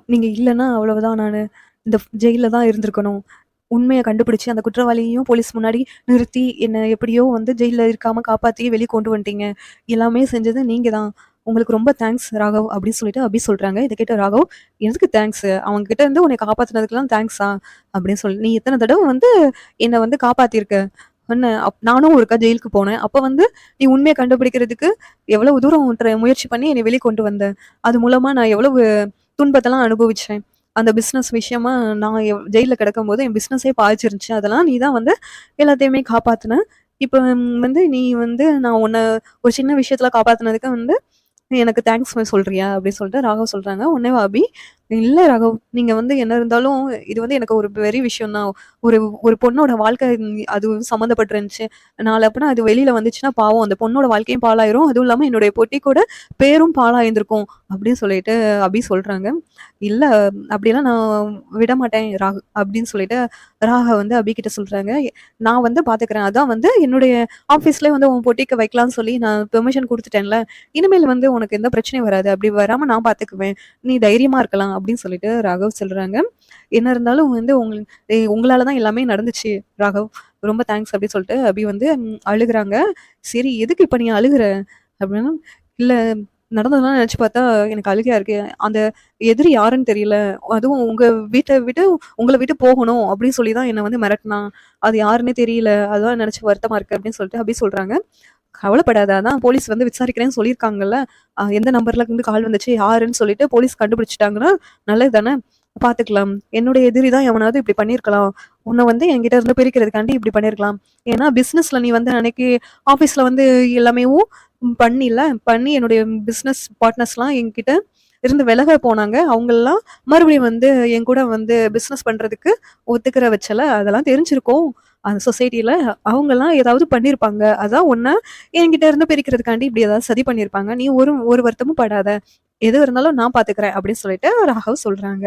நீங்க இல்லன்னா அவ்வளவுதான் நானு. இந்த ஜெயில்ல தான் இருந்திருக்கணும். உண்மைய கண்டுபிடிச்சு அந்த குற்றவாளியையும் போலீஸ் முன்னாடி நிறுத்தி, என்ன எப்படியோ வந்து ஜெயில்ல இருக்காம காப்பாத்தி வெளிய கொண்டு வந்துட்டீங்க. எல்லாமே செஞ்சது நீங்க தான். உங்களுக்கு ரொம்ப தேங்க்ஸ் ராகவ் அப்படின்னு சொல்லிட்டு அபி சொல்றாங்க. இத கேட்ட ராகவ், "எதுக்கு தேங்க்ஸ்? அவங்க கிட்ட இருந்து உன்னை காப்பாத்துனதுக்கெல்லாம் தேங்க்ஸா?" அப்படின்னு சொல்லி, "நீ எத்தன தடவ வந்து என்ன வந்து காப்பாத்தியிருக்க. என்ன நானும் ஒருக்கா ஜெயிலுக்கு போனேன். அப்ப வந்து நீ உண்மைய கண்டுபிடிக்கிறதுக்கு எவ்வளவு தூரம் முயற்சி பண்ணி என்னை வெளிய கொண்டு வந்த. அது மூலமா நான் எவ்வளவு துன்பத்தெல்லாம் அனுபவிச்சேன். அந்த பிசினஸ் விஷயமா நான் ஜெயில்ல கிடக்கும்போது என் பிசினஸே பாதிச்சிருந்துச்சு. அதெல்லாம் நீ தான் வந்து எல்லாத்தையுமே காப்பாத்துன. இப்ப வந்து நீ வந்து நான் உன்ன ஒரு சின்ன விஷயத்துல காப்பாத்துனதுக்கு வந்து எனக்கு தேங்க்ஸ் சொல்றியா? அப்படின்னு சொல்லிட்டு ராகவ் சொல்றாங்க. உடனே அபி, "இல்ல ராகவ், நீங்க வந்து என்ன இருந்தாலும் இது வந்து எனக்கு ஒரு பெரிய விஷயம் தான். ஒரு ஒரு பொண்ணோட வாழ்க்கை அது சம்மந்தப்பட்டிருந்துச்சு. நாள அப்பனா அது வெளியில வந்துச்சுன்னா பாவம் அந்த பொண்ணோட வாழ்க்கையும் பாழாயிரும். அதுவும் இல்லாம என்னுடைய பொட்டிக்கோட பேரும் பாழாயிருந்திருக்கும்." அப்படின்னு சொல்லிட்டு அபி சொல்றாங்க. "இல்ல அப்படியெல்லாம் நான் விடமாட்டேன் அப்படின்னு சொல்லிட்டு ராகவ் வந்து அபி கிட்ட சொல்றாங்க. "நான் வந்து பாத்துக்கிறேன். அதான் வந்து என்னுடைய ஆஃபீஸ்லயே வந்து உன் பொட்டிக்க வைக்கலாம்னு சொல்லி நான் பெர்மிஷன் குடுத்துட்டேன்ல. இனிமேல் வந்து உனக்கு எந்த பிரச்சனையும் வராது. அப்படி வராம நான் பார்த்துக்குவேன். நீ தைரியமா இருக்கலாம்." அப்படின்னு சொல்லிட்டு ராகவ் சொல்றாங்க. என்ன இருந்தாலும் வந்து உங்களால தான் எல்லாமே நடந்துச்சு ராகவ். ரொம்ப தேங்க்ஸ் அப்படின்னு சொல்லிட்டு அபி வந்து அழுகுறாங்க. சரி எதுக்கு இப்ப நீ அழுகுற? அப்படின்னா, இல்ல நடந்ததெல்லாம் நினைச்சு பார்த்தா எனக்கு அழுகையா இருக்கு. அந்த எதிரி யாருன்னு தெரியல. அதுவும் உங்க வீட்ட விட்டு உங்கள விட்டு போகணும் அப்படின்னு சொல்லி தான் என்ன வந்து மிரட்டுனான். அது யாருன்னே தெரியல. அதான் நினைச்சு வருத்தமா இருக்கு அப்படின்னு சொல்லிட்டு அபி சொல்றாங்க. கவலைப்படாத. அதான் போலீஸ் வந்து விசாரிக்கிறேன்னு சொல்லியிருக்காங்கல்ல. எந்த நம்பர்ல இருந்து கால் வந்துச்சு, யாருன்னு சொல்லிட்டு போலீஸ் கண்டுபிடிச்சுட்டாங்கன்னா, நல்லது தானே! பாத்துக்கலாம். என்னுடைய எதிரி தான் எவனாவது இப்படி பண்ணியிருக்கலாம். உன்ன வந்து என்கிட்ட இருந்து பிரிக்கிறதுக்காண்டி இப்படி பண்ணியிருக்கலாம். ஏன்னா பிசினஸ்ல நீ வந்து அன்னைக்கு ஆஃபீஸ்ல வந்து எல்லாமேவும் பண்ணில. பண்ணி என்னுடைய பிசினஸ் பார்ட்னர்ஸ்லாம் என்கிட்ட இருந்து விலக போனாங்க. அவங்கலாம் மறுபடியும் வந்து என் கூட வந்து பிசினஸ் பண்றதுக்கு ஒத்துக்கிற வச்சல. அதெல்லாம் தெரிஞ்சிருக்கும். அந்த சொசைட்டில அவங்கலாம் ஏதாவது பண்ணியிருப்பாங்க. அதான் உன்ன என்கிட்ட இருந்து பிரிக்கிறதுக்காண்டி இப்படி ஏதாவது சதி பண்ணியிருப்பாங்க. நீ ஒரு ஒரு வருத்தமும் படாத. எது இருந்தாலும் நான் பாத்துக்கிறேன் அப்படின்னு சொல்லிட்டு ராகவ் சொல்றாங்க.